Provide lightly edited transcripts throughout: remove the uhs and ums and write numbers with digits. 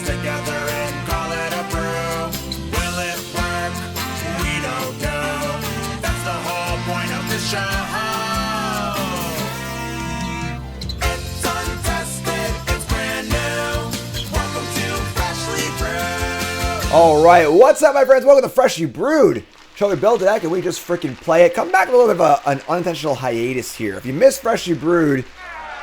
together and call it a brew. Will it work? We don't know. That's the whole point of the show. It's untested, it's brand new. Welcome to Freshly Brewed. All right, what's up, my friends? Welcome to Freshly Brewed. Shall we build a deck and we just freaking play it? Come back a little bit of an unintentional hiatus here. If you missed Freshly Brewed,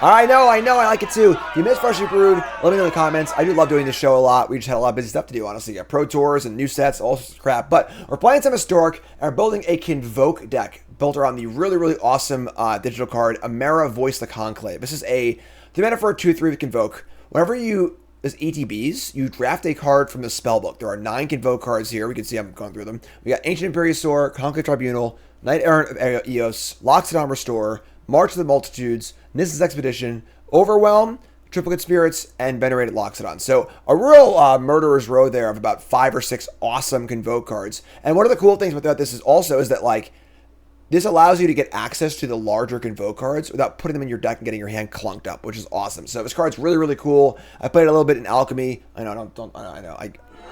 I know, I like it too. If you missed Freshly Brewed, let me know in the comments. I do love doing this show a lot. We just had a lot of busy stuff to do, honestly. We got Pro Tours and new sets, all sorts of crap. But we're playing some Historic and we're building a Convoke deck built around the really awesome digital card, Emmara Voice the Conclave. This is a 3-mana for a 2/3 with Convoke. Whenever you... As ETBs, you draft a card from the spellbook. There are 9 Convoke cards here. We can see I'm going through them. We got Ancient Imperiosaur, Conclave Tribunal, Knight Errant of Eos, Loxodon Restorer, March of the Multitudes, Nissa's Expedition, Overwhelm, Triplicate Spirits, and Venerated Loxodon. So a real murderer's row there of about 5 or 6 awesome Convoke cards. And one of the cool things about this is also is that like this allows you to get access to the larger Convoke cards without putting them in your deck and getting your hand clunked up, which is awesome. So this card's really cool. I played it a little bit in Alchemy. I know,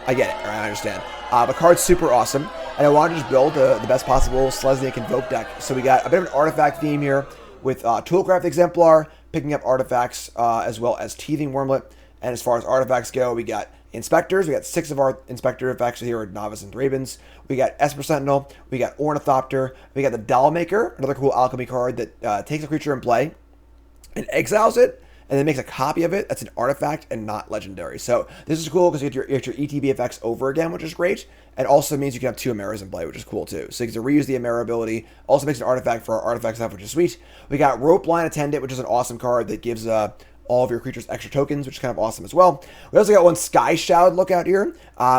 I get it. I understand. The card's super awesome, and I wanted to just build the best possible Selesnya Convoke deck. So we got a bit of an artifact theme here with Toolcraft Exemplar, picking up artifacts as well as Teething Wormlet. And as far as artifacts go, we got Inspectors. We got 6 of our Inspector effects here with Novice and Ravens. We got Esper Sentinel. We got Ornithopter. We got the Dollmaker, another cool alchemy card that takes a creature in play and exiles it, and then makes a copy of it that's an artifact and not legendary. So this is cool because you get your ETB effects over again, which is great. And also means you can have 2 Emmaras in play, which is cool too. So you can reuse the Emmara ability. Also makes an artifact for our artifact stuff, which is sweet. We got Line Attendant, which is an awesome card that gives all of your creatures extra tokens, which is kind of awesome as well. We also got one Sky Shroud lookout here,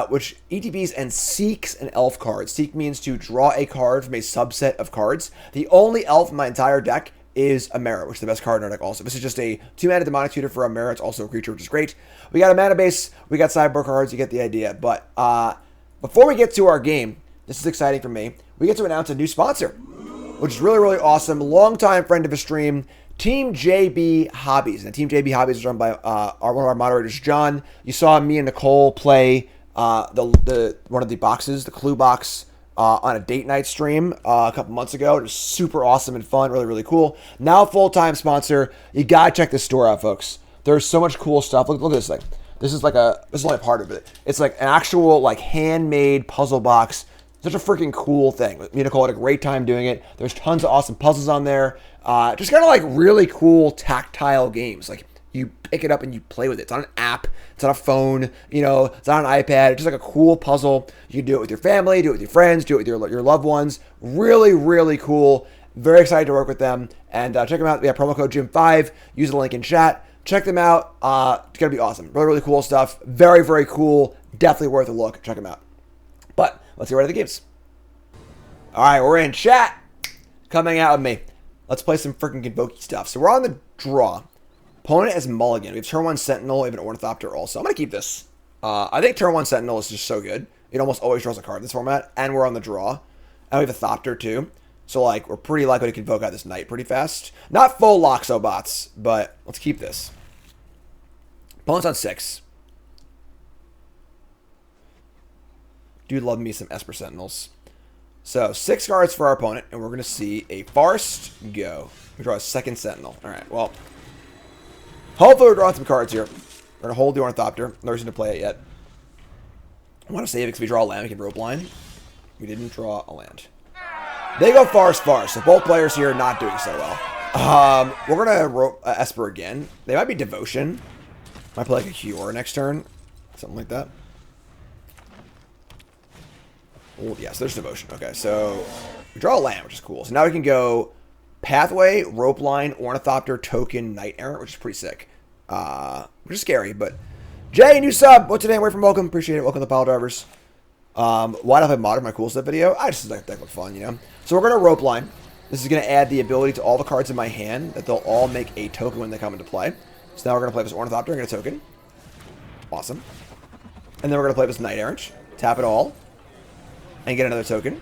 which ETBs and Seeks an elf card. Seek means to draw a card from a subset of cards. The only elf in my entire deck is Emmara, which is the best card in our deck also. This is just a 2-mana demonic tutor for Emmara. It's also a creature, which is great. We got a mana base. We got sideboard cards. You get the idea. But before we get to our game, this is exciting for me. We get to announce a new sponsor, which is really awesome. Longtime friend of the stream, Team JB Hobbies. And Team JB Hobbies is run by one of our moderators, John. You saw me and Nicole play one of the boxes, the Clue box, on a date night stream a couple months ago. It was super awesome and fun, really cool. Now full-time sponsor. You gotta check this store out, folks. There's so much cool stuff. Look at this thing. This is only a part of it. It's like an actual like handmade puzzle box. Such a freaking cool thing. Me and Nicole had a great time doing it. There's tons of awesome puzzles on there. Just kind of like really cool tactile games. Like you pick it up and you play with it. It's on an app. It's on a phone. You know, it's on an iPad. It's just like a cool puzzle. You can do it with your family, do it with your friends, do it with your loved ones. Really cool. Very excited to work with them. And check them out. We have promo code Jim5. Use the link in chat. Check them out. It's going to be awesome. Really cool stuff. Very cool. Definitely worth a look. Check them out. But let's get right to the games. All right, we're in chat. Come hang out with me. Let's play some freaking Convoke stuff. So we're on the draw. Opponent is Mulligan. We have turn 1 Sentinel. We have an Ornithopter also. I'm going to keep this. I think turn 1 Sentinel is just so good. It almost always draws a card in this format. And we're on the draw. And we have a Thopter too. So like we're pretty likely to Convoke out this Knight pretty fast. Not full Loxobots, but let's keep this. Opponent's on 6. Dude, love me some Esper Sentinels. So 6 cards for our opponent, and we're going to see a Forest go. We draw a second Sentinel. All right, well, hopefully we're drawing some cards here. We're going to hold the Ornithopter. No reason to play it yet. I want to save it because we draw a land. We can rope line. We didn't draw a land. They go Forest. So both players here are not doing so well. We're going to rope Esper again. They might be Devotion. Might play like a Cure next turn. Something like that. Oh, yes, there's Devotion. Okay, so we draw a land, which is cool. So now we can go Pathway, Rope Line, Ornithopter, Token, Knight Errant, which is pretty sick. Which is scary, but... Jay, new sub! What's today? Wait from welcome. Appreciate it. Welcome to Pile Drivers. Why don't I modded my cool stuff video? I just think that look fun, you know? So we're going to Rope Line. This is going to add the ability to all the cards in my hand that they'll all make a token when they come into play. So now we're going to play this Ornithopter and get a token. Awesome. And then we're going to play this Knight Errant. Tap it all. And get another token.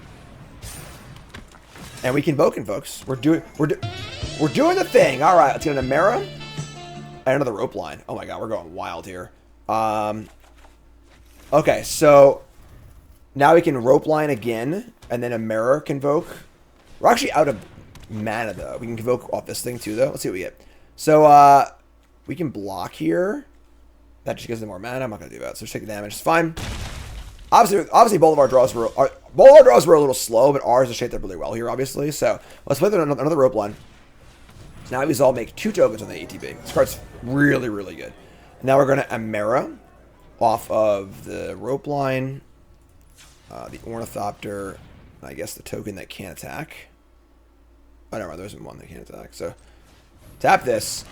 And we can Convoke, folks. We're doing the thing. All right, let's get an Emmara and another Rope Line. Oh my god, we're going wild here. Okay, so now we can rope line again, and then Emmara Convoke. We're actually out of mana, though. We can Convoke off this thing, too, though. Let's see what we get. So, we can block here. That just gives them more mana. I'm not going to do that. So just take the damage. It's fine. Obviously, both of our draws were a little slow, but ours is shaped up really well here, obviously. So let's play another rope line. Now we all make 2 tokens on the ATB. This card's really, really good. Now we're going to Emmara off of the rope line, the Ornithopter, I guess the token that can't attack. Oh, never mind, there isn't one that can't attack. So tap this,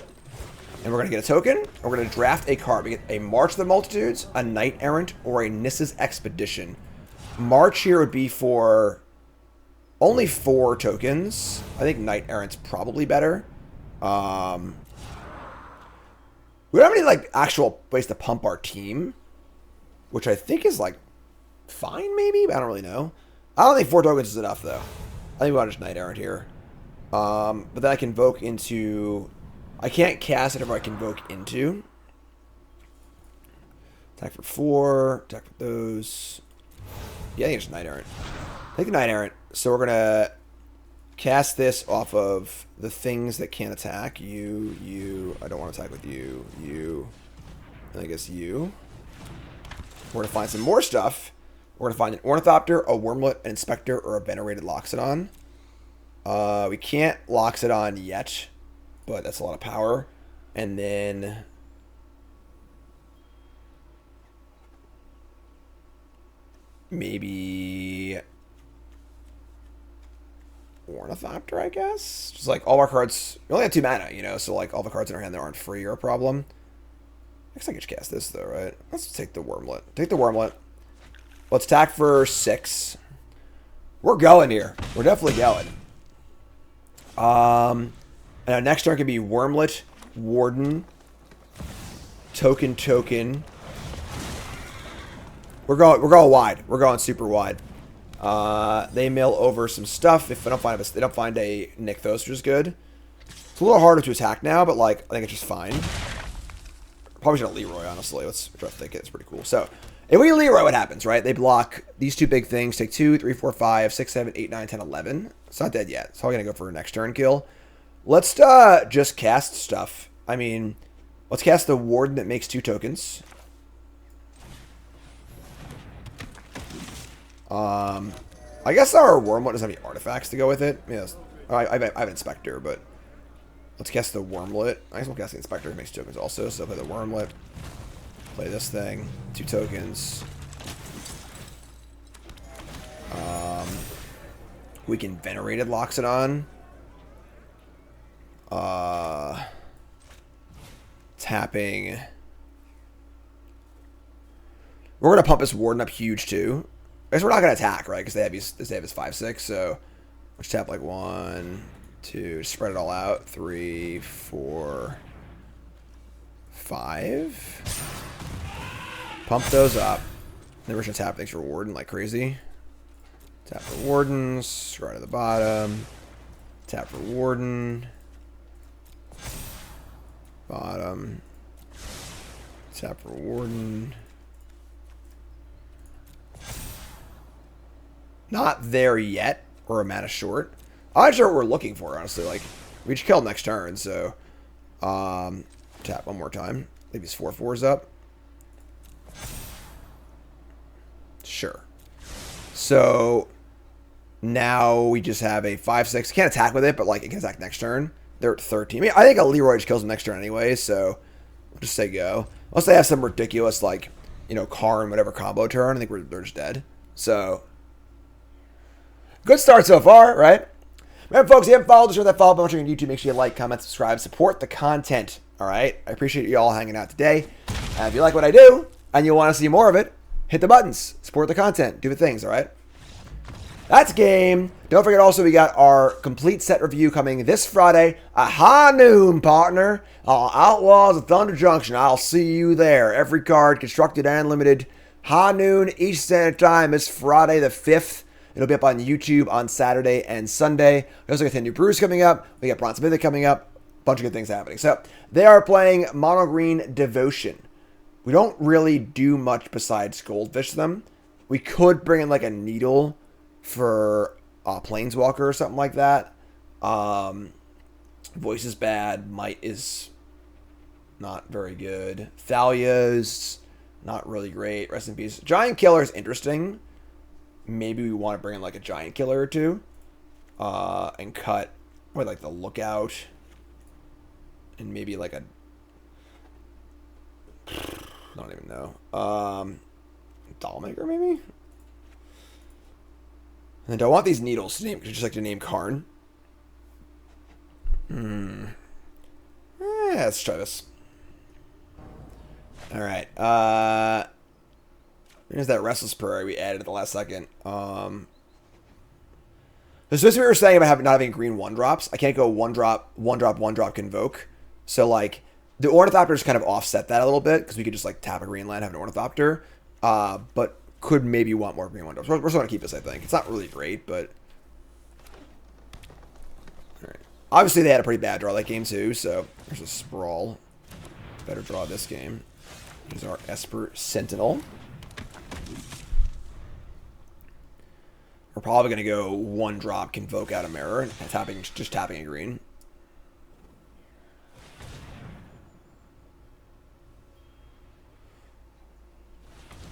and we're going to get a token. We're going to draft a card. We get a March of the Multitudes, a Knight Errant, or a Nissa's Expedition. March here would be for only 4 tokens. I think Knight Errant's probably better. We don't have any, like, actual ways to pump our team, which I think is, like, fine, maybe? I don't really know. I don't think 4 tokens is enough, though. I think we want to just Knight Errant here. But then I can Convoke into... I can't cast it if I Convoke into. Attack for 4. Attack for those. Yeah, I think it's Knight Errant. Take the Knight Errant. So we're going to cast this off of the things that can't attack. You. I don't want to attack with you. You. And I guess you. We're going to find some more stuff. We're going to find an Ornithopter, a Wormlet, an Inspector, or a Venerated Loxodon. We can't Loxodon yet, but that's a lot of power. And then... maybe... Ornithopter, I guess? Just like all our cards... we only have 2 mana, you know, so like all the cards in our hand that aren't free are a problem. I guess I could just cast this, though, right? Let's take the Wormlet. Take the Wormlet. Let's attack for 6. We're going here. We're definitely going. And our next turn can be Wormlet, Warden, Token. We're going wide. We're going super wide. They mill over some stuff. If they don't find a Nykthos, which is good. It's a little harder to attack now, but like I think it's just fine. Probably should have Leroy, honestly. Let's try to think it. It's pretty cool. So if we Leroy, what happens, right? They block these 2 big things. Take 2, 3, 4, 5, 6, 7, 8, 9, 10, 11. It's not dead yet. It's probably going to go for a next turn kill. Let's just cast stuff. I mean, let's cast the Warden that makes 2 tokens. I guess our Wormlet doesn't have any artifacts to go with it. Yes, I have an Inspector, but let's cast the Wormlet. I guess we'll cast the Inspector. It makes 2 tokens also, so play the Wormlet. Play this thing. 2 tokens. We can Venerated Loxodon. Tapping. We're going to pump this Warden up huge, too. I guess we're not going to attack, right? Because they have his 5/6, so let's tap like 1, 2, spread it all out. 3, 4, 5. Pump those up. Then we're going to tap things for Warden like crazy. Tap for Wardens, right at the bottom. Tap for Warden. Bottom. Tap for Warden. Not there yet. We're a mana short. I'm not sure what we're looking for, honestly. Like, we just killed next turn, so... tap one more time. Leave these 4/4s up. Sure. So... now we just have a 5/6. Can't attack with it, but, like, it can attack next turn. They're at 13. I mean, I think a Leroy just kills them next turn anyway, so... we'll just say go. Unless they have some ridiculous, like, you know, Karn, whatever combo turn. I think they're just dead. So... good start so far, right? Remember, folks, if you haven't followed us, that follow button on YouTube. Make sure you like, comment, subscribe, support the content, all right? I appreciate you all hanging out today. And if you like what I do and you want to see more of it, hit the buttons, support the content, do the things, all right? That's game. Don't forget also we got our complete set review coming this Friday at high noon, partner. Outlaws of Thunder Junction. I'll see you there. Every card, constructed and limited. High noon, Eastern Standard Time is Friday the 5th. It'll be up on YouTube on Saturday and Sunday. We also got 10 new brews coming up. We got Bronze Mythic coming up. Bunch of good things happening. So they are playing Mono Green Devotion. We don't really do much besides goldfish them. We could bring in like a needle for Planeswalker or something like that. Voice is bad. Might is not very good. Thalia's not really great. Rest in peace. Giant Killer is interesting. Maybe we want to bring in like a Giant Killer or two. And cut with like the Lookout. And maybe like a... I don't even know. Dollmaker maybe? And do I want these needles to name? Just like to name Karn. Let's try this. All right. There's that Restless Prairie we added at the last second. This is what we were saying about not having green 1-drops. I can't go 1-drop, 1-drop, 1-drop Convoke. So like the Ornithopters kind of offset that a little bit because we could just like tap a green land, have an Ornithopter. But could maybe want more green 1-drops. We're still going to keep this, I think. It's not really great, but... All right. Obviously, they had a pretty bad draw that game, too, so there's a Sprawl. Better draw this game. Here's our Esper Sentinel. We're probably going to go 1-drop Convoke out of Emmara, just tapping a green.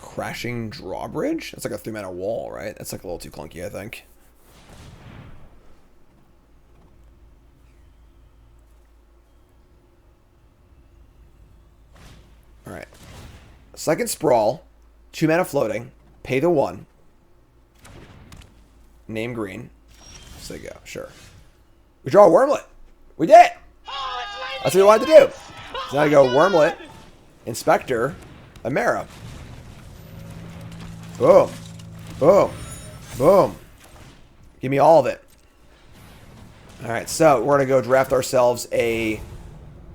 Crashing Drawbridge? That's like a 3-mana wall, right? That's like a little too clunky, I think. Alright. Second Sprawl. 2-mana floating. Pay the 1. Name green. So go. Sure. We draw a Wormlet. We did it! That's what we wanted to do. So now I go Wormlet. Inspector. Emmara. Boom. Boom. Boom. Give me all of it. Alright, so we're going to go draft ourselves a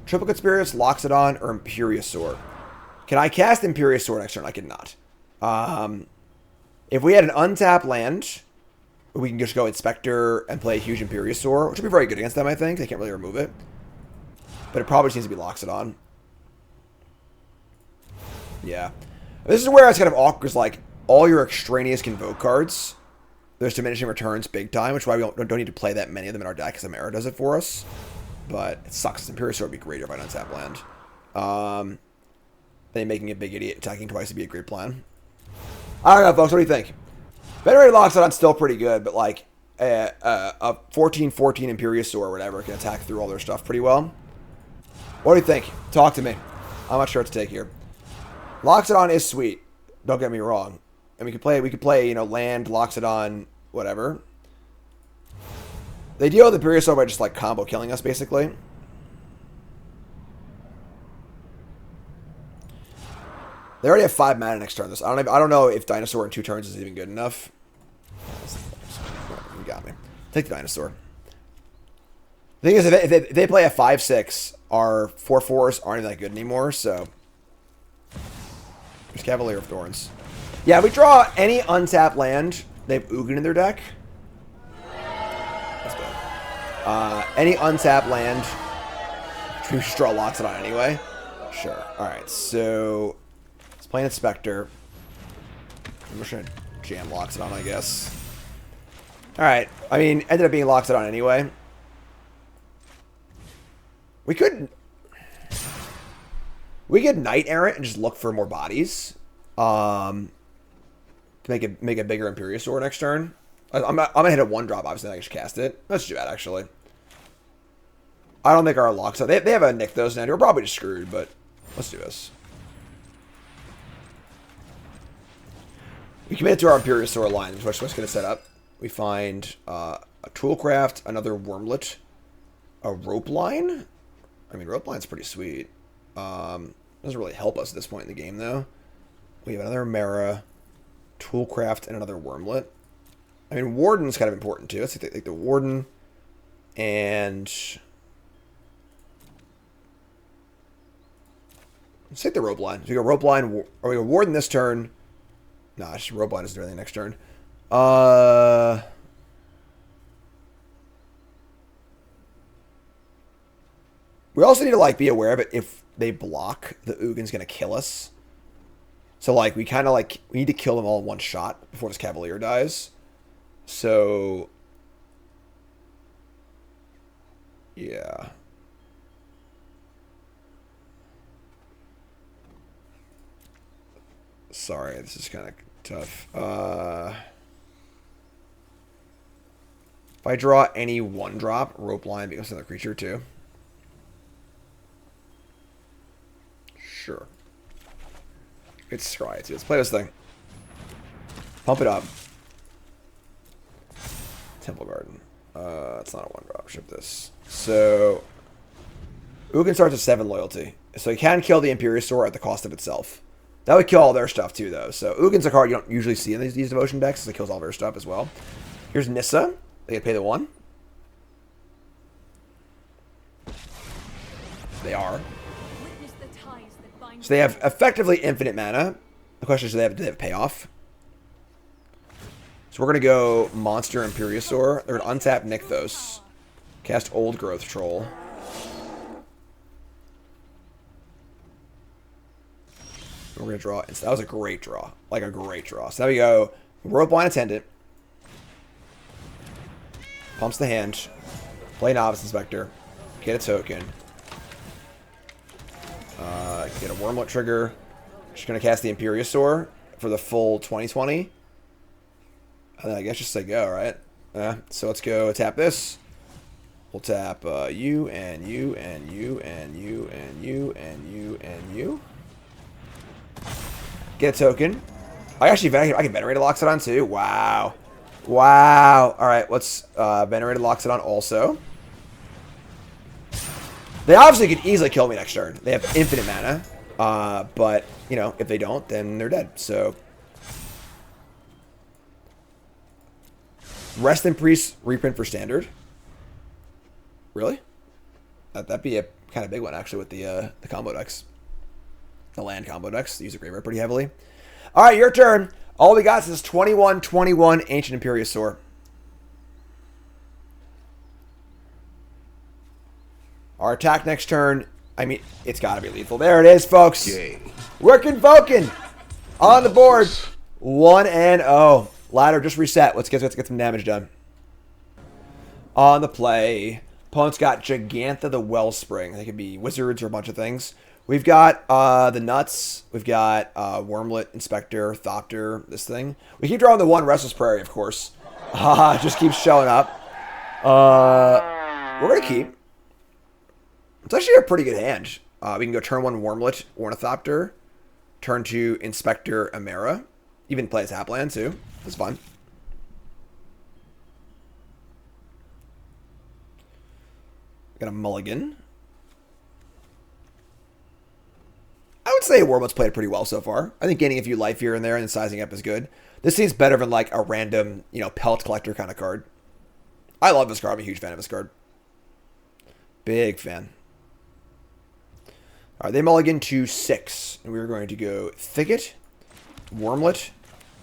Triple Conspiratus, Loxodon, or Imperiosaur. Can I cast Imperiosaur next turn? I cannot. If we had an untapped land, we can just go Inspector and play a huge Imperiosaur, which would be very good against them, I think. They can't really remove it. But it probably just needs to be Loxodon. Yeah. This is where it's kind of awkward, because, like, all your extraneous Convoke cards, there's diminishing returns big time, which is why we don't need to play that many of them in our deck, because Emmara does it for us. But it sucks. Imperiosaur would be great if I don't tap land. Then making a big idiot attacking twice would be a great plan. I don't know, folks. What do you think? Venerated Loxodon's still pretty good, but like a 14-14 Imperiosaur or whatever can attack through all their stuff pretty well. What do you think? Talk to me. I'm not sure what to take here. Loxodon is sweet. Don't get me wrong. And we could play, you know, land, Loxodon, whatever. They deal with Imperiosaur by just like combo killing us, basically. They already have 5 mana next turn. I don't know if Dinosaur in 2 turns is even good enough. You got me. Take the Dinosaur. The thing is, if they play a 5/6, our 4/4s aren't even that good anymore. So there's Cavalier of Thorns. Yeah, we draw any untapped land. They have Ugin in their deck. That's bad. Any untapped land. We should draw Loxodon anyway. Sure. All right. So let's play an Inspector. I'm just gonna jam Loxodon, I guess. All right. I mean, ended up being Loxodon anyway. We could Knight Errant and just look for more bodies. To make a bigger Imperiosaur next turn. I'm gonna hit a 1-drop, obviously, I can just cast it. Let's do that, actually. I don't think our Loxodon... They have a Nykthos now. We're probably just screwed, but let's do this. We commit to our Imperiosaur line, which is what's going to set up. We find a Toolcraft, another Wormlet, a Rope Line. I mean, Rope Line's pretty sweet. Doesn't really help us at this point in the game, though. We have another Emmara, Toolcraft, and another Wormlet. I mean, Warden's kind of important, too. Let's take the Warden, and... let's take the Rope Line. So we go Rope Line, or we go Warden this turn. Nah, just Rope Line isn't doing anything next turn. We also need to, like, be aware of it. If they block, the Ugin's going to kill us. So, like, we kind of, like, we need to kill them all in one shot before this Cavalier dies. So, yeah. Sorry, this is kind of tough. If I draw any 1-drop, Rope Line becomes another creature, too. Sure. Let's try it. Let's play this thing. Pump it up. Temple Garden. It's not a 1-drop. Ship this. So, Ugin starts at 7 loyalty. So he can kill the Imperiosaur at the cost of itself. That would kill all their stuff too, though. So Ugin's a card you don't usually see in these devotion decks, so it kills all their stuff as well. Here's Nissa. They get to pay the 1. They are. So they have effectively infinite mana. The question is, do they have payoff? So we're going to go Monster Imperiosaur. They're going to untap Nykthos. Cast Old Growth Troll. We're going to draw. That was a great draw. Like a great draw. So now we go Rope Line Attendant. Pumps the hand. Play Novice Inspector. Get a token. Get a Wormlet trigger. Just going to cast the Imperiosaur for the full 2020. And then I guess just say go, right? So let's go tap this. We'll tap you and you and you and you and you and you and you. Get a token. I can Venerated Loxodon too. Wow. Wow. Alright, let's Venerated Loxodon also. They obviously could easily kill me next turn. They have infinite mana. But, you know, if they don't, then they're dead. So, Rest in Priest reprint for Standard. Really? That'd be a kind of big one, actually, with the combo decks. The land combo decks. They use a graveyard pretty heavily. Alright, your turn. All we got is this 21/21 Ancient Imperiosaur. Our attack next turn, I mean, it's got to be lethal. There it is, folks. Yay. We're convoking. On the board, 1-0. Ladder just reset. Let's get some damage done. On the play, opponent's got Gigantha the Wellspring. They could be wizards or a bunch of things. We've got the Nuts. We've got Wormlet, Inspector, Thopter, this thing. We keep drawing the 1 Restless Prairie, of course. Just keeps showing up. We're going to keep. It's actually a pretty good hand. We can go turn 1 Wormlet, Ornithopter. Turn 2 Inspector, Emmara. Even play a tap land, too. That's fun. Got a mulligan. I would say Wormlet's played pretty well so far. I think gaining a few life here and there and sizing up is good. This seems better than like a random, you know, Pelt Collector kind of card. I love this card. I'm a huge fan of this card. Big fan. All right, they mulligan to 6. And we're going to go Thicket, Wormlet,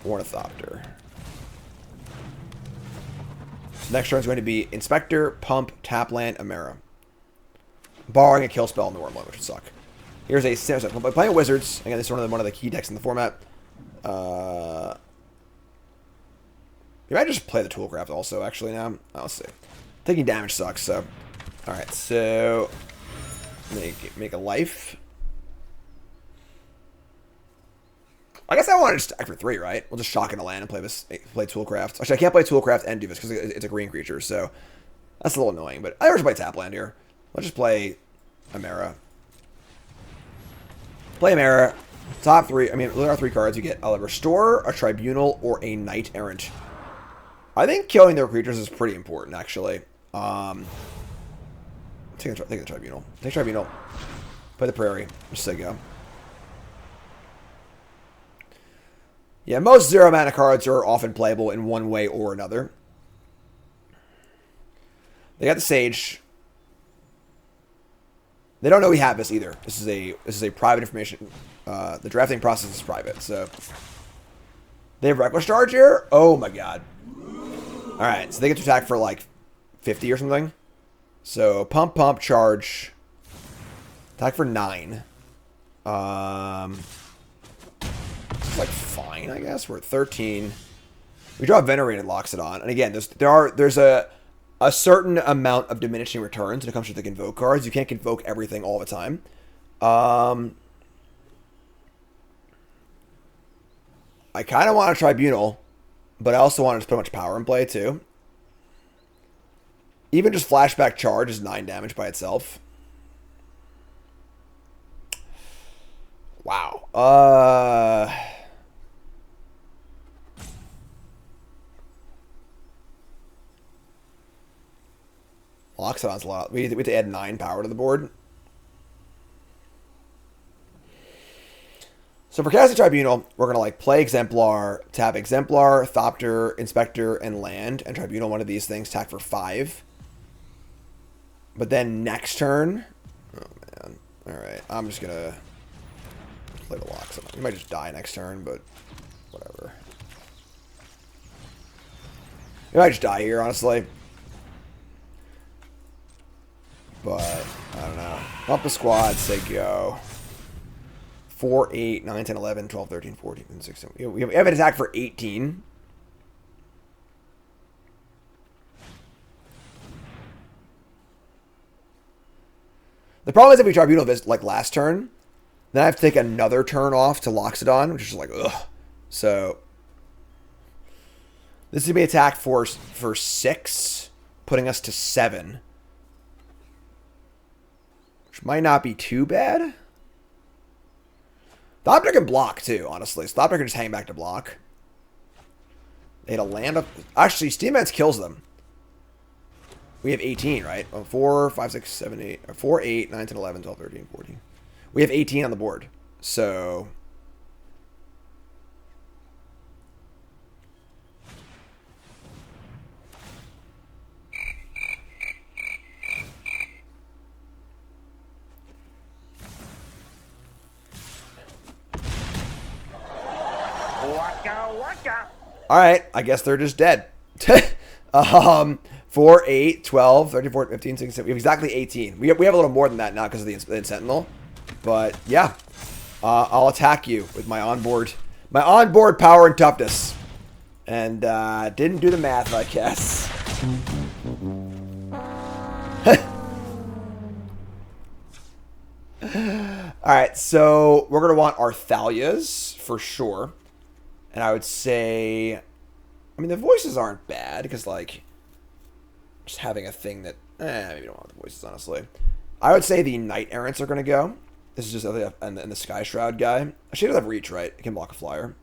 Ornithopter. So next turn is going to be Inspector, Pump, Tapland, Emmara. Borrowing a kill spell on the Wormlet, which would suck. Here's a... So by playing Wizards, again, this is one of the key decks in the format. You might just play the Toolcraft also, actually, now. Let's see. Taking damage sucks, so... Alright, so... Make a life. I guess I wanted to stack for 3, right? We'll just shock in a land and play Toolcraft. Actually, I can't play Toolcraft and do this because it's a green creature, so... That's a little annoying, but I always play Tapland here. Let's just play Emmara. Play Emmara. Top 3. I mean, look at our 3 cards. You get a Restorer, a Tribunal, or a Knight Errant. I think killing their creatures is pretty important, actually. Take the Tribunal. Take Tribunal. Play the Prairie. Just say go. Yeah, most 0 mana cards are often playable in one way or another. They got the Sage. They don't know we have this either. This is a private information. The drafting process is private, so they have Reckless Charge here. Oh my god! All right, so they get to attack for like 50 or something. So pump, charge, attack for 9. It's like fine, I guess. We're at 13. We draw Venerated Loxodon, and again, there's a certain amount of diminishing returns when it comes to the Convoke cards. You can't Convoke everything all the time. I kind of want a Tribunal, but I also want to put much power in play too. Even just Flashback Charge is 9 damage by itself. Wow. Loxodon's a lot. We have to add 9 power to the board. So for casting Tribunal, we're going to like play Exemplar, tap Exemplar, Thopter, Inspector, and land. And Tribunal one of these things, attack for 5. But then next turn... Oh, man. Alright, I'm just going to play the Loxodon. You might just die next turn, but whatever. You might just die here, honestly. But, I don't know. Bump the squad, say go. 4, 8, 9, 10, 11, 12, 13, 14, 16. We have an attack for 18. The problem is if we Tribunal this like last turn, then I have to take another turn off to Loxodon, which is just like, ugh. So, this is going to be attacked for 6, putting us to 7. Which might not be too bad. Thopter can block too, honestly. So Thopter can just hang back to block. They had a land up. Actually, Steam Vents kills them. We have 18, right? 4, 5, 6, 7, 8. 4, 8, 9, 10, 11, 12, 13, 14. We have 18 on the board. So... Alright, I guess they're just dead. 4, 8, 12, 13, 14, 15, 16, we have exactly 18. We have a little more than that now because of the Sentinel. But, yeah. I'll attack you with my onboard power and toughness. And, didn't do the math, I guess. Alright, so we're going to want our Thalias for sure. And I would say, I mean, the voices aren't bad because, like, just having a thing that, maybe we don't want the voices, honestly. I would say the Knight Errants are going to go. This is just, and the Sky Shroud guy. She does have reach, right? It can block a flyer.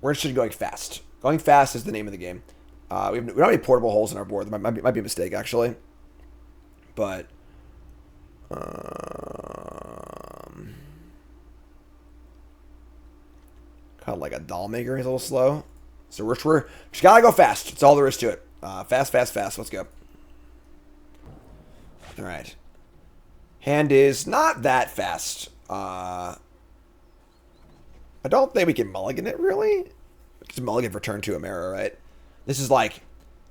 We're interested in going fast. Going fast is the name of the game. We don't have any portable holes in our board. That might be a mistake, actually. But, kind of like a Dollmaker. He's a little slow. So we're just gotta go fast. That's all there is to it. Fast. Let's go. Alright. Hand is not that fast. I don't think we can mulligan it, really. We can mulligan for turn 2 Emmara, right? This is like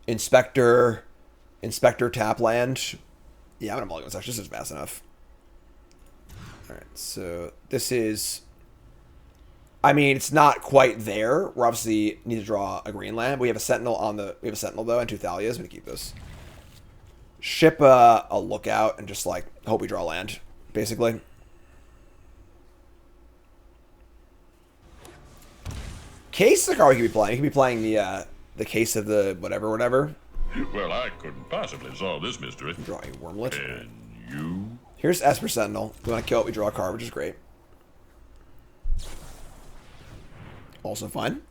Inspector tap land. Yeah, I'm gonna mulligan this. This is fast enough. Alright, so this is... I mean, it's not quite there. We're obviously need to draw a green land. We have a Sentinel though, and 2 Thalias. I'm gonna keep this. Ship a Lookout and just like hope we draw land, basically. Case is the card we could be playing. You could be playing the Case of the whatever. Well, I couldn't possibly solve this mystery. Draw a Wormlet. And you? Here's Esper Sentinel. We want to kill it. We draw a card, which is great. Also fun.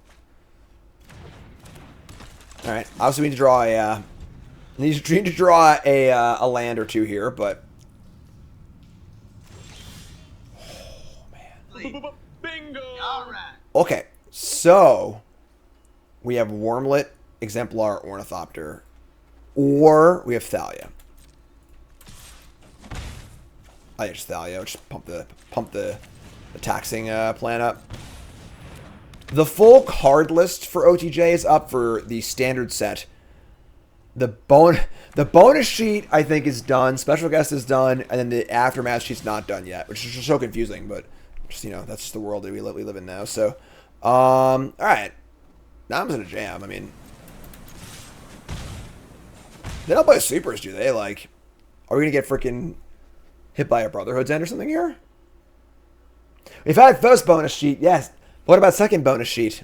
All right. Obviously, we need to draw a land or 2 here, but oh man. Bingo! All right. Okay, so we have Wormlet, Exemplar, Ornithopter, or we have Thalia. I just Thalia. Just pump the taxing plan up. The full card list for OTJ is up for the standard set. The bonus sheet, I think, is done. Special guest is done. And then the aftermath sheet's not done yet, which is just so confusing. But Just, you know, that's just the world that we live in now. So, all right. Now I'm in a jam. I mean, they don't play supers, do they? Like, are we going to get freaking hit by a Brotherhood's End or something here? We've had first bonus sheet, yes. What about second bonus sheet?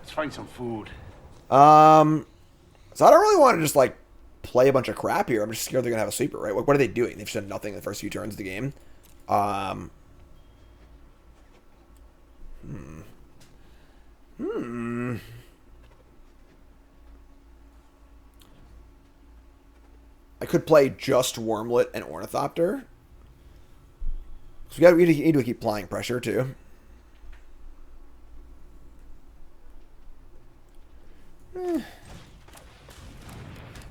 Let's find some food. So I don't really want to just, like, play a bunch of crap here. I'm just scared they're going to have a super, right? What are they doing? They've just done nothing in the first few turns of the game. I could play just Wormlet and Ornithopter. So we need to keep applying pressure, too.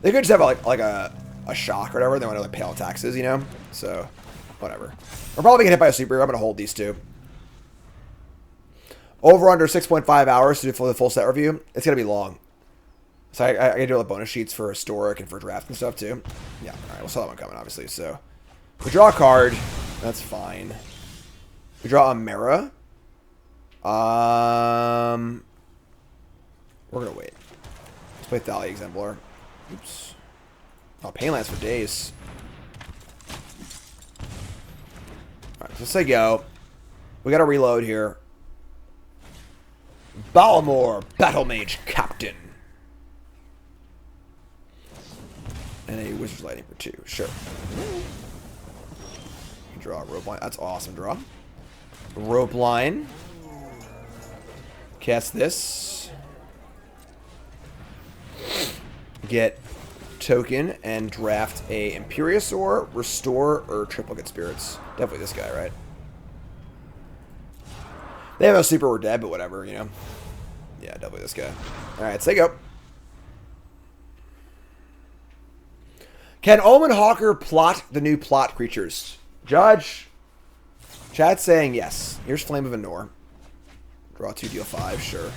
They could just have like a shock or whatever. They want to like pay all taxes, you know? So, whatever. We're probably going to hit by a super. I'm going to hold these two. Over under 6.5 hours to do for the full set review. It's going to be long. So I got to do all the bonus sheets for historic and for draft and stuff, too. Yeah, all right. We'll saw that one coming, obviously. So, we draw a card. That's fine. We draw Emmara. We're going to wait. Let's play Thalia Exemplar. Oops. Oh, Painlands for days. Alright, so let's say go. We got to reload here. Balmor, Battle Mage Captain. And a Wizard's Lightning for 2. Sure. Draw a rope line. That's awesome. Draw. Rope line. Cast this. Get token and draft a Imperiosaur, Restore, or Triplicate Spirits. Definitely this guy, right? They have no super or dead, but whatever, you know. Yeah, definitely this guy. Alright, say go. Can Omen Hawker plot the new plot creatures? Judge. Chat's saying yes. Here's Flame of Anor. Draw 2, deal 5, sure.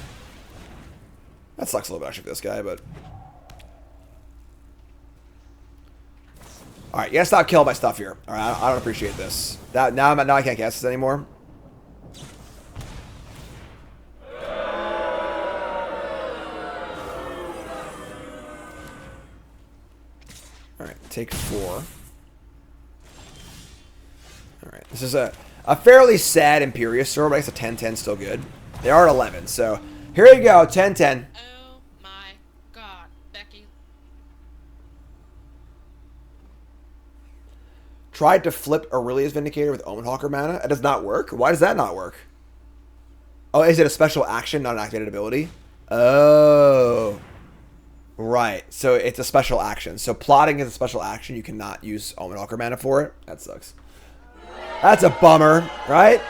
That sucks a little bit actually for this guy, but... Alright, you gotta stop killing my stuff here. Alright, I don't appreciate this. Now I can't cast this anymore. Alright, take 4. Alright, this is a fairly sad Imperiosaur, but I guess a 10-10 still good. They are at 11, so here you go, 10-10. Oh my god, Becky. Tried to flip Aurelia's Vindicator with Omen Hawker mana. It does not work. Why does that not work? Oh, is it a special action, not an activated ability? Oh. Right. So it's a special action. So plotting is a special action. You cannot use Omen Hawker mana for it. That sucks. That's a bummer, right?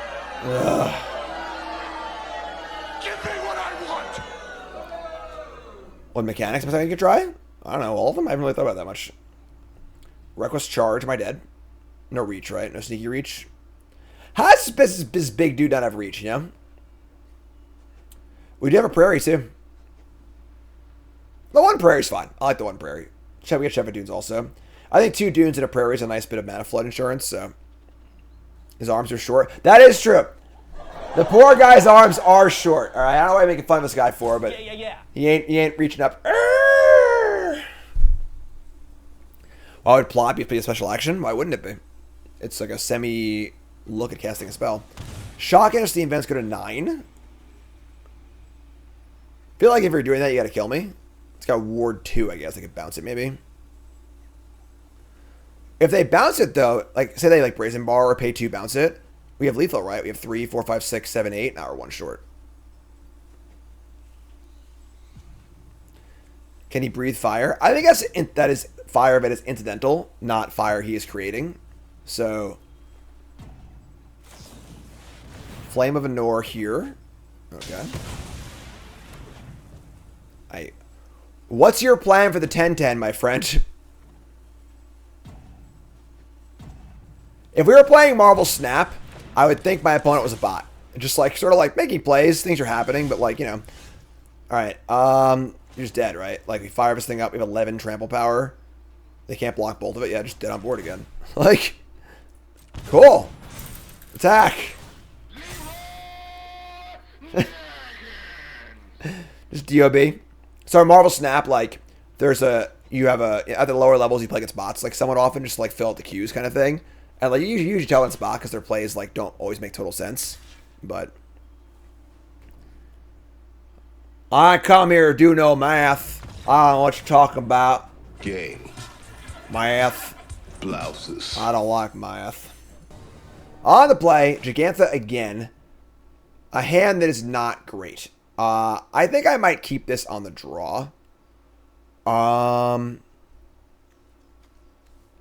Ugh. Give me what I want! What mechanics am I going to try? I don't know. All of them? I haven't really thought about that much. Reckless Charge. Am I dead? No reach, right? No sneaky reach. How does this big dude not have reach, you know? We do have a prairie, too. The one prairie's fine. I like the one prairie. We get Shepherd Dunes also. I think 2 dunes and a prairie is a nice bit of mana flood insurance, so... His arms are short. That is true. The poor guy's arms are short. Alright, I don't know why I'm making fun of this guy for, but... Yeah. He ain't reaching up. Why would plot be a special action? Why wouldn't it be? It's like a semi-look at casting a spell. Shock and Steam events go to 9. Feel like if you're doing that, you gotta kill me. It's got Ward 2, I guess. I could bounce it, maybe. If they bounce it, though, like, say they, like, Brazen Bar or pay 2, bounce it, we have lethal, right? We have 3, 4, 5, 6, 7, 8. Now we're 1 short. Can he breathe fire? I think that is fire that is incidental, not fire he is creating. So, Flame of Anor here. Okay. What's your plan for the 10-10, my friend? If we were playing Marvel Snap, I would think my opponent was a bot. Just like, sort of like making plays, things are happening, but like, you know. Alright, you're just dead, right? Like, we fire this thing up, we have 11 trample power. They can't block both of it. Yeah, just dead on board again. Like, cool. Attack. Just DOB. So Marvel Snap, like, there's a, you have a, at the lower levels, you play against bots, like, somewhat often, just, like, fill out the queues kind of thing. And, like, you usually tell when it's bot because their plays, like, don't always make total sense. But I come here to do no math. I don't know what you're talking about. Gay. Math. Blouses. I don't like math. On the play, Gigantha again. A hand that is not great. I think I might keep this on the draw. I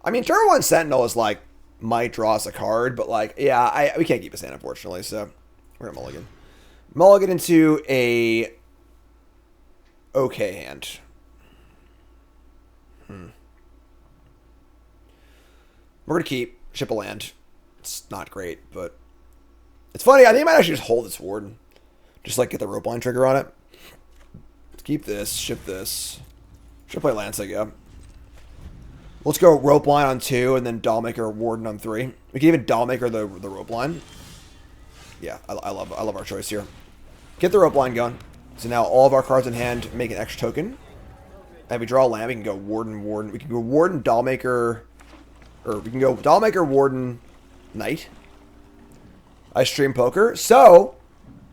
mean, turn 1 Sentinel is like, might draw us a card, but like, yeah, we can't keep his hand, unfortunately, so we're gonna mulligan. Mulligan into a okay hand. We're gonna keep ship a land. It's not great, but it's funny. I think I might actually just hold this Warden. Just like get the rope line trigger on it. Let's keep this, ship this. Should play Lance, I go. Let's go rope line on 2 and then Dollmaker Warden on 3. We can even Dollmaker the rope line. Yeah, I love our choice here. Get the rope line going. So now all of our cards in hand make an extra token. And we draw a land, we can go Warden, Warden. We can go Warden, Dollmaker, or we can go Dollmaker, Warden, Knight. I stream poker. So,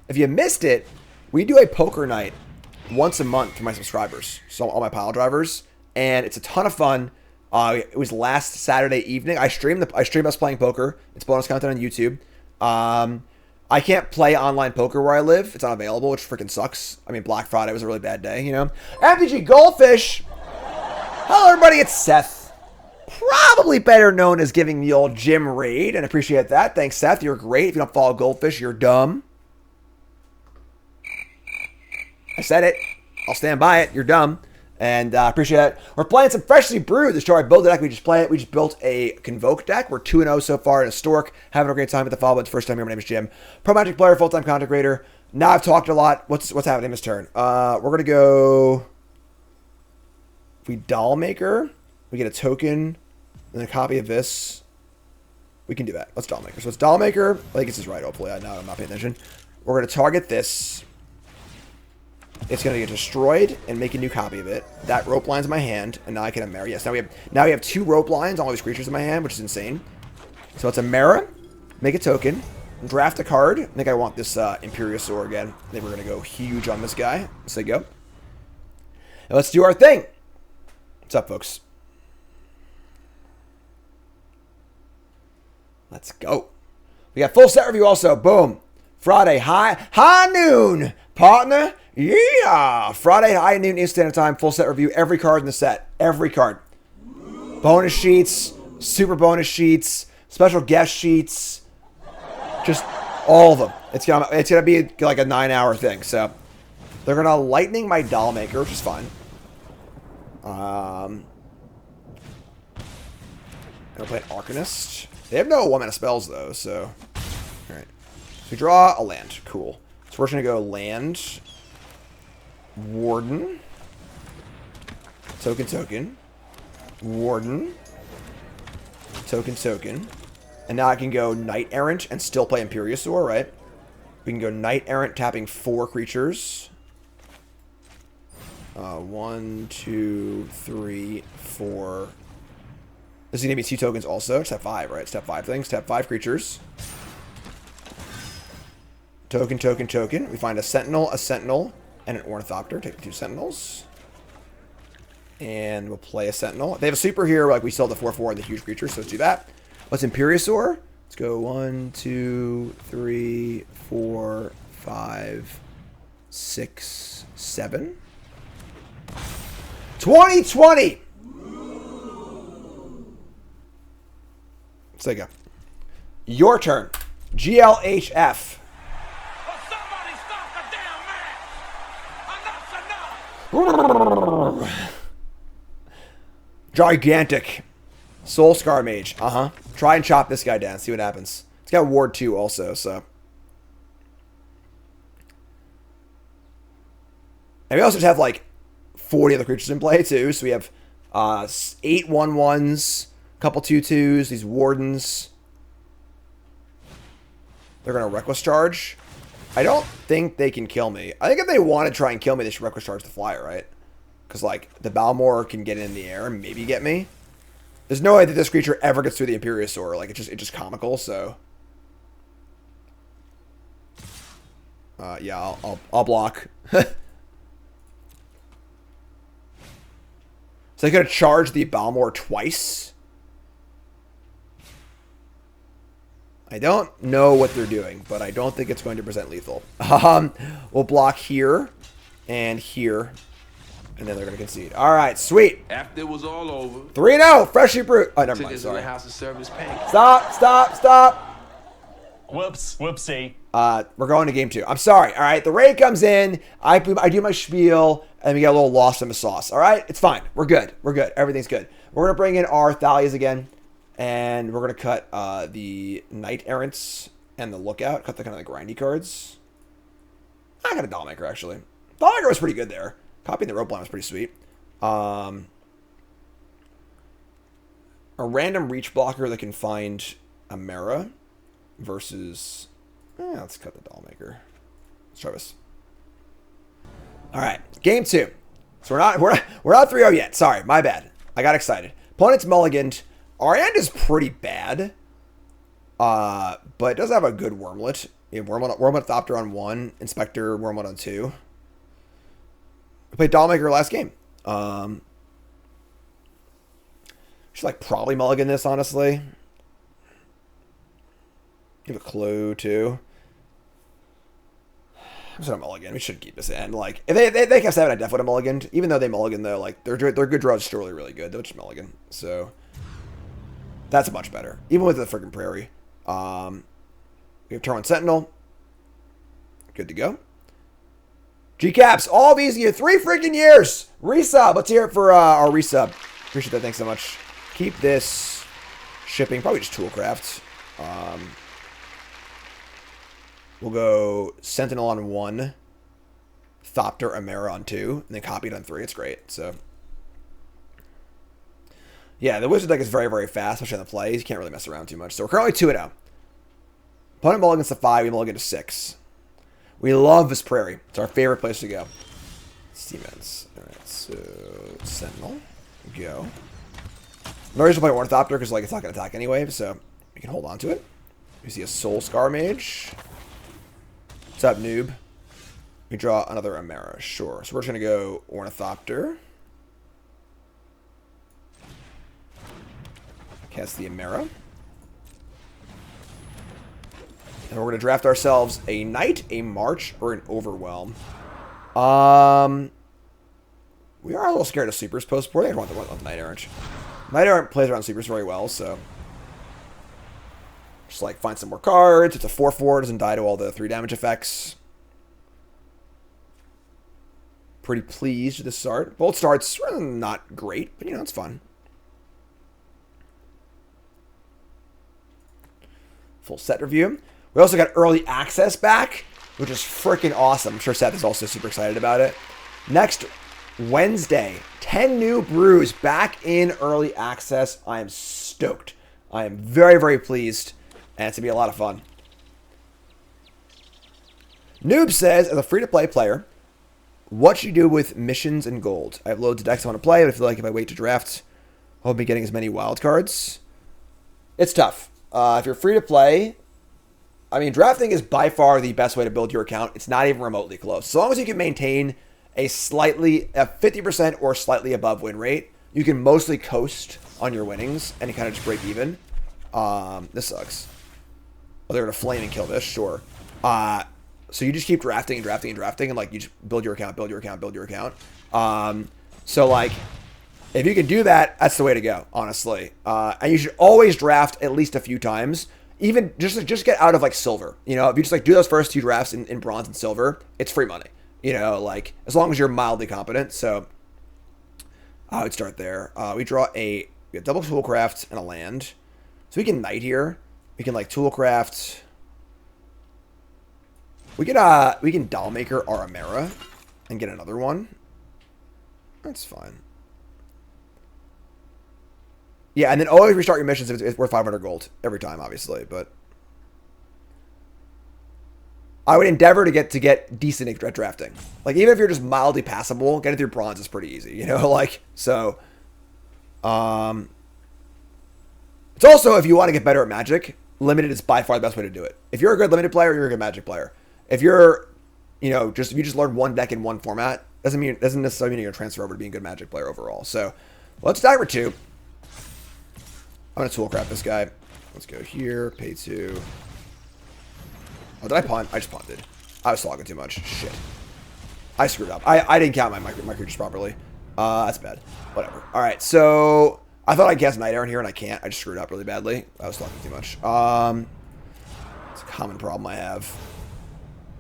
if you missed it, we do a poker night once a month for my subscribers. So all my pile drivers. And it's a ton of fun. It was last Saturday evening. I streamed us playing poker. It's bonus content on YouTube. I can't play online poker where I live. It's unavailable, which freaking sucks. I mean, Black Friday was a really bad day, you know. MTG Goldfish. Hello, everybody. It's Seth. Probably better known as giving the old gym raid, and appreciate that. Thanks, Seth. You're great. If you don't follow Goldfish, you're dumb. I said it. I'll stand by it. You're dumb. And appreciate it. We're playing some Freshly Brewed. The story I built the deck. We just play it. We just built a Convoke deck. We're 2-0 so far in a Stork. Having a great time at the follow. It's first time here. My name is Jim. Pro Magic player, full-time content creator. Now I've talked a lot. What's happening this turn? We're going to go... If we Dollmaker, we get a token and a copy of this. We can do that. Let's Dollmaker. So it's Dollmaker. I think this is right, hopefully. I'm not paying attention. We're going to target this. It's going to get destroyed and make a new copy of it. That rope line's in my hand, and now I can Emmara. Yes, now we have 2 rope lines, all these creatures in my hand, which is insane. So it's Emmara, make a token, draft a card. I think I want this Imperiosaur again. I think we're going to go huge on this guy. So go. And let's do our thing. What's up, folks? Let's go. We got full set review also. Boom. Friday, high noon, partner. Yeah! Friday, high noon, Eastern Standard Time, full set review. Every card in the set. Every card. Bonus sheets, super bonus sheets, special guest sheets. Just all of them. It's gonna be like a 9-hour thing. So they're gonna lightning my Dollmaker, which is fine. I'm gonna play an Arcanist. They have no 1-mana spells though, so alright. So we draw a land. Cool. So we're just gonna go land. Warden. Token. Warden. Token. And now I can go Knight Errant and still play Imperiosaur, right? We can go Knight Errant tapping 4 creatures. 1, 2, 3, 4. This is going to be 2 tokens also. Step 5, right? Step 5 things. Step 5 creatures. Token. We find a Sentinel, and an Ornithopter. Take the 2 Sentinels. And we'll play a Sentinel. If they have a super here, like we still have the 4/4 and the huge creature, so let's do that. What's Imperiosaur? Let's go 1, 2, 3, 4, 5, 6, 7. 2020! So there you go. Your turn. GLHF. Gigantic. Soul Scar Mage. Try and chop this guy down. See what happens. It's got Ward 2 also, so. And we also just have like 40 other creatures in play too. So we have 8 1/1s, a couple 2/2s, these Wardens. They're going to Reckless Charge. I don't think they can kill me. I think if they want to try and kill me, they should reckless charge the flyer, right? Because, like, the Balmor can get in the air and maybe get me. There's no way that this creature ever gets through the Imperiosaur. Like, it's just comical, so... yeah, I'll block. So I could have charged the Balmor twice. I don't know what they're doing, but I don't think it's going to present lethal. We'll block here and here, and then they're going to concede. All right, sweet. After it was all over, 3-0, Freshly Brewed. Oh, never mind, sorry. House of Service Pancakes. Stop. Whoops, whoopsie. We're going to game 2. I'm sorry. All right, the raid comes in. I do my spiel, and we get a little lost in the sauce. All right, it's fine. We're good. Everything's good. We're gonna bring in our Thalias again, and we're gonna cut the Knight Errants and the Lookout. Cut the kind of the grindy cards. I got a Dollmaker actually. Dollmaker was pretty good there. Copying the rope line was pretty sweet. A random reach blocker that can find Emmara versus. Let's cut the Dollmaker. Let's try this. All right, game 2. So we're not 3-0 yet. Sorry, my bad. I got excited. Opponent's mulliganed. Our hand is pretty bad, but it does have a good Wormlet. You have Wormlet Thopter on 1, Inspector Wormlet on 2. We played Dollmaker last game. Should like probably mulligan this honestly. Give a clue too. I'm just gonna mulligan. We should keep this in. Like if they kept 7, I definitely would have mulliganed. Even though they mulligan though, like their good draws still really good. They'll just mulligan. So that's much better. Even with the freaking Prairie. We have turn 1 Sentinel. Good to go. G-Caps, all these you 3 freaking years. Resub. Let's hear it for our resub. Appreciate that. Thanks so much. Keep this shipping. Probably just Toolcraft. We'll go Sentinel on 1, Thopter Emmara on 2, and then copy it on 3. It's great. So, yeah, the Wizard deck is very, very fast, especially on the plays. You can't really mess around too much. So we're currently 2-0. Opponent mulligans to 5, we mulligan to 6. We love this Prairie. It's our favorite place to go. Siemens. All right, so Sentinel, go. No reason to play Ornithopter because like it's not going to attack anyway, so we can hold on to it. We see a Soul Scar Mage. What's up, noob? We draw another Emmara. Sure. So we're just going to go Ornithopter. Cast the Emmara. And we're going to draft ourselves a Knight, a March, or an Overwhelm. We are a little scared of Sweepers post-board. I think I want the Knight Errant. Knight Errant plays around Sweepers very well, so... Just like find some more cards. It's a 4/4. Doesn't die to all the 3 damage effects. Pretty pleased with this start. Both starts are not great, but you know, it's fun. Full set review. We also got early access back, which is freaking awesome. I'm sure Seth is also super excited about it. Next Wednesday, 10 new brews back in early access. I am stoked. I am very, very pleased. And it's going to be a lot of fun. Noob says, as a free-to-play player, what should you do with missions and gold? I have loads of decks I want to play, but I feel like if I wait to draft, I'll be getting as many wild cards. It's tough. If you're free-to-play, I mean, drafting is by far the best way to build your account. It's not even remotely close. So long as you can maintain a 50% or slightly above win rate, you can mostly coast on your winnings and kind of just break even. This sucks. Oh, they're going to flame and kill this, sure. So you just keep drafting and drafting and drafting, and like you just build your account, build your account, build your account. So like, if you can do that, that's the way to go, honestly. And you should always draft at least a few times. Even just get out of like silver. You know, if you just like do those first 2 drafts in bronze and silver, it's free money. You know, like as long as you're mildly competent. So I would start there. We draw we have double Toolcraft and a land. So we can Knight here. We can like Toolcraft. We can Dollmaker our Emmara and get another one. That's fine. Yeah, and then always restart your missions if it's worth 500 gold every time, obviously. But I would endeavor to get decent at drafting. Like, even if you're just mildly passable, getting through bronze is pretty easy, you know? Like, so... It's also, if you want to get better at Magic, limited is by far the best way to do it. If you're a good limited player, you're a good Magic player. If you're, you know, if you just learn one deck in one format, doesn't necessarily mean you're gonna transfer over to being a good Magic player overall. So let's Dagger 2. I'm gonna toolcraft this guy. Let's go here, pay 2. Oh, did I punt? I just punted. I was slogging too much. Shit. I screwed up. I didn't count my creatures properly. That's bad. Whatever. Alright, so I thought I'd cast Night Errant here, and I can't. I just screwed up really badly. I was talking too much. It's a common problem I have.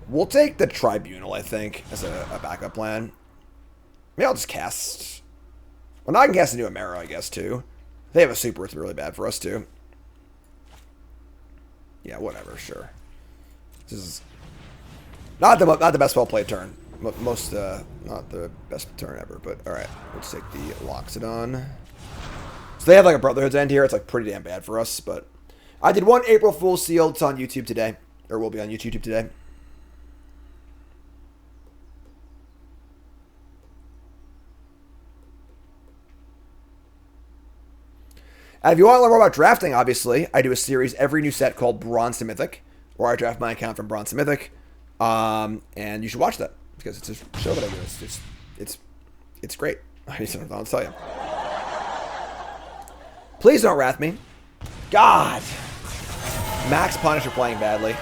We'll take the Tribunal, I think, as a backup plan. Maybe I'll just cast... Well, now I can cast a new Emmara, I guess, too. If they have a super, it's really bad for us, too. Yeah, whatever, sure. This is not the best well-played turn. Most, not the best turn ever, but alright. Let's take the Loxodon. So they have like a Brotherhood's End here. It's like pretty damn bad for us, but I did one April Fool's Seal. It's on YouTube today, or will be on YouTube today. And if you want to learn more about drafting, obviously, I do a series every new set called Bronze to Mythic, where I draft my account from Bronze to Mythic, and you should watch that because it's a show that I do. It's great. I don't know what to tell you. Please don't wrath me. God. Max punish for playing badly.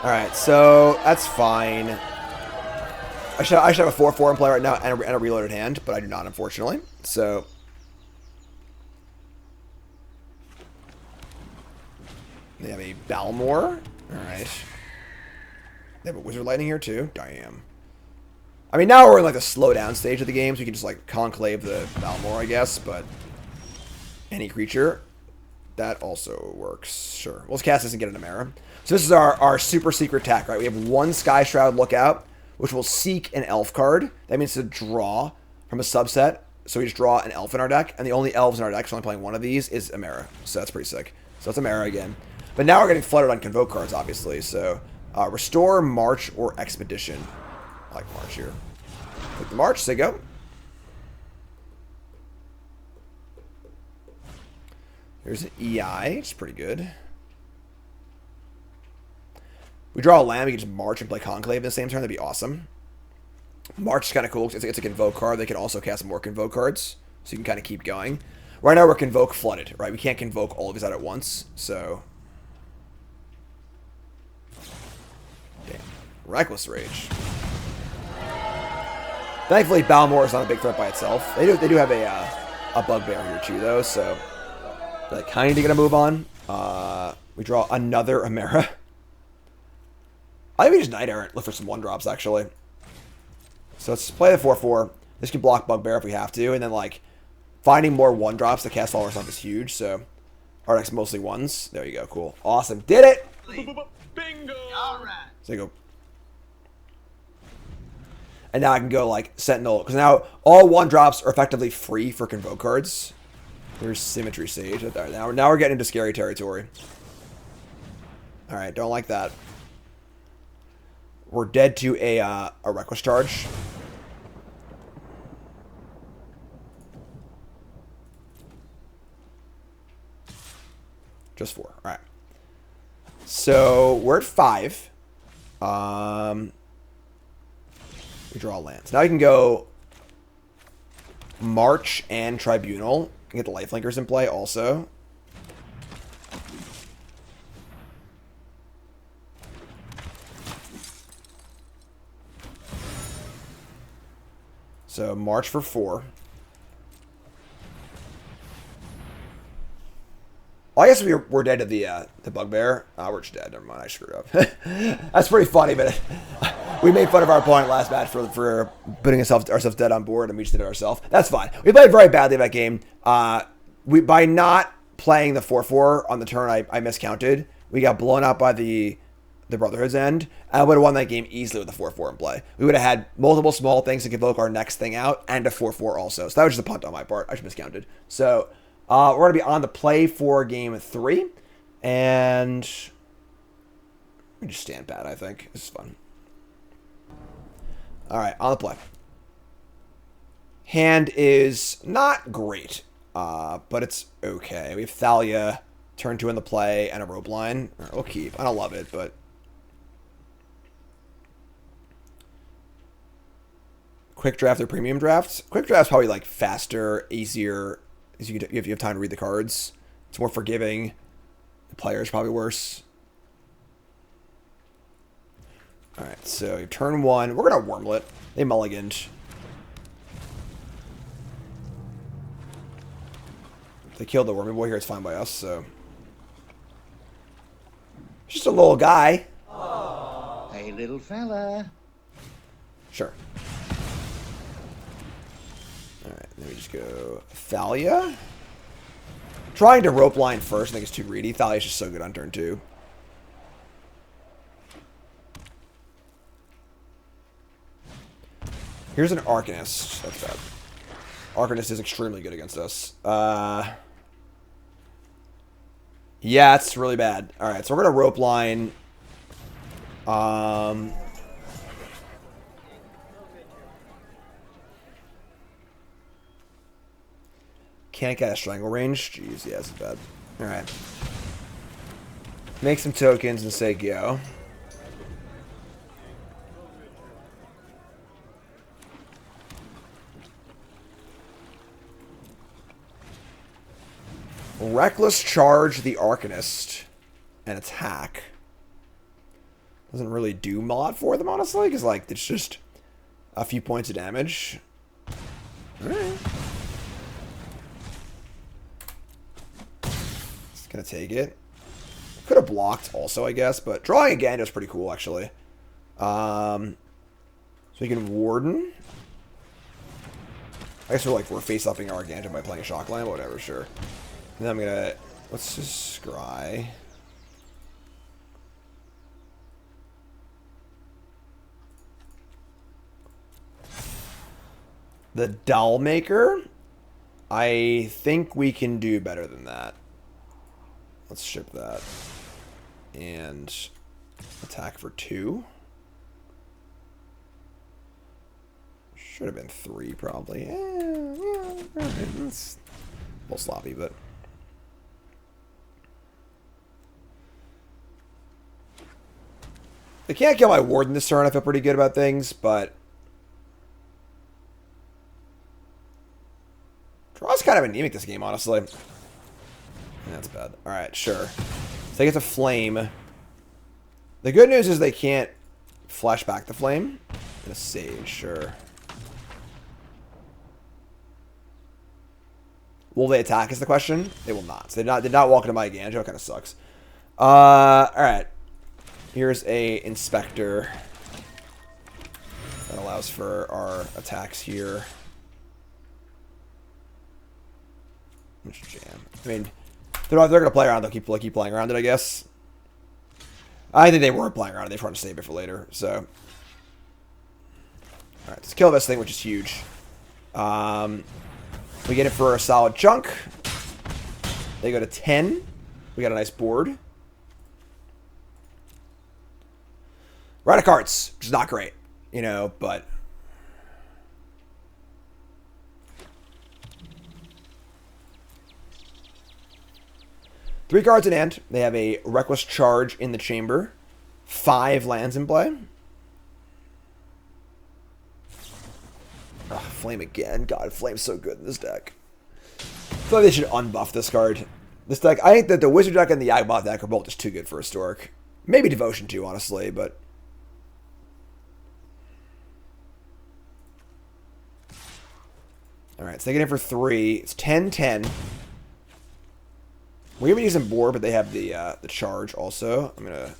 Alright, so that's fine. I should have a 4/4 in play right now and a reloaded hand, but I do not, unfortunately. So they have a Balmor. Alright. They have a Wizard Lightning here too. Damn. I mean, now we're in like the slow down stage of the game, so we can just like conclave the Balmor, I guess, but any creature, that also works. Sure. We'll cast this and get an Emmara. So this is our super secret attack, right? We have one Sky Shroud Lookout, which will seek an elf card. That means to draw from a subset. So we just draw an elf in our deck, and the only elves in our deck, so only playing one of these, is Emmara. So that's pretty sick. So that's Emmara again. But now we're getting flooded on Convoke cards, obviously. So Restore, March, or Expedition. I like March here. Click the March, say go. Here's an EI, it's pretty good. We draw a land, we can just March and play Conclave in the same turn, that'd be awesome. March is kind of cool, because it's a Convoke card, they can also cast more Convoke cards, so you can kind of keep going. Right now we're Convoke flooded, right? We can't Convoke all of these out at once, so... Damn. Reckless Rage. Thankfully, Balmor is not a big threat by itself. They do have a Bugbear here too, though, so... They're kind of going to move on. We draw another Emmara. I think we just Night Errant, look for some 1-drops, actually. So let's play the 4/4. This can block Bugbear if we have to. And then, like, finding more 1-drops to cast Follower Stomp is huge. So our deck's mostly 1s. There you go. Cool. Awesome. Did it! Bingo! All right. So you go. And now I can go, like, Sentinel. Because now all 1-drops are effectively free for Convoke cards. There's Symmetry Sage. Now we're getting into scary territory. Alright, don't like that. We're dead to a Reckless Charge. Just 4. Alright. So, we're at 5. We draw lands. Now we can go March and Tribunal. Get the Lifelinkers in play also. So March for 4. Well, I guess we're dead to the Bugbear. We're just dead. Never mind. I screwed up. That's pretty funny, but we made fun of our opponent last match for putting ourselves dead on board, and we just did it ourselves. That's fine. We played very badly that game. By not playing the 4/4 on the turn, I miscounted. We got blown out by the Brotherhood's End. And I would have won that game easily with the 4/4 in play. We would have had multiple small things to Convoke our next thing out, and a 4/4 also. So that was just a punt on my part. I just miscounted. So we're going to be on the play for game 3. And We just stand pat, I think. This is fun. Alright, on the play. Hand is not great, but it's okay. We have Thalia, turn 2 in the play, and a rope line. Right, we'll keep. I don't love it, but... Quick draft or premium drafts? Quick draft's probably like faster, easier, if you have time to read the cards. It's more forgiving. The player's probably worse. Alright, so turn 1. We're going to Wormlet. They mulliganed. They killed the Wormy Boy here. It's fine by us, so... Just a little guy. Hey, little fella. Sure. Alright, then we just go Thalia. Trying to rope line first. I think it's too greedy. Thalia's just so good on turn 2. Here's an Arcanist. That's bad. Arcanist is extremely good against us. Yeah, it's really bad. Alright, so we're going to rope line. Can't get a strangle range. Jeez, yeah, this is bad. Alright. Make some tokens and say go. Reckless charge the Arcanist and attack. Doesn't really do a lot for them, honestly, because, like, it's just a few points of damage. Alright. Just gonna take it. Could have blocked also, I guess, but drawing again is pretty cool, actually. So we can Warden. I guess we're face-upping our Gargantuan by playing Shockland, but whatever, sure. And then I'm gonna... Let's just scry. The Dollmaker? I think we can do better than that. Let's ship that. And attack for 2. Should have been 3, probably. Yeah, it's a little sloppy, but... They can't kill my Warden this turn. I feel pretty good about things, but... Draw's kind of anemic this game, honestly. That's bad. Alright, sure. So they get to Flame. The good news is they can't flash back the Flame. And a Sage, sure. Will they attack is the question? They will not. So they did not walk into my Ganjo. It kind of sucks. Alright. Here's a Inspector. That allows for our attacks here. Let's jam. I mean, they're going to play around. They'll keep playing around it, I guess. I think they weren't playing around it. They were trying to save it for later. So, all right, let's kill this thing, which is huge. We get it for a solid chunk. They go to 10. We got a nice board. We're out of cards, which is not great, you know, but... Three cards in hand. They have a Reckless Charge in the chamber. 5 lands in play. Oh, Flame again. God, Flame's so good in this deck. I feel like they should unbuff this card. This deck, I think that the Wizard deck and the Yawgmoth deck are both just too good for Historic. Maybe Devotion too, honestly, but... Alright, so they get in for 3. It's 10-10. We're going to use some board, but they have the charge also. I'm going to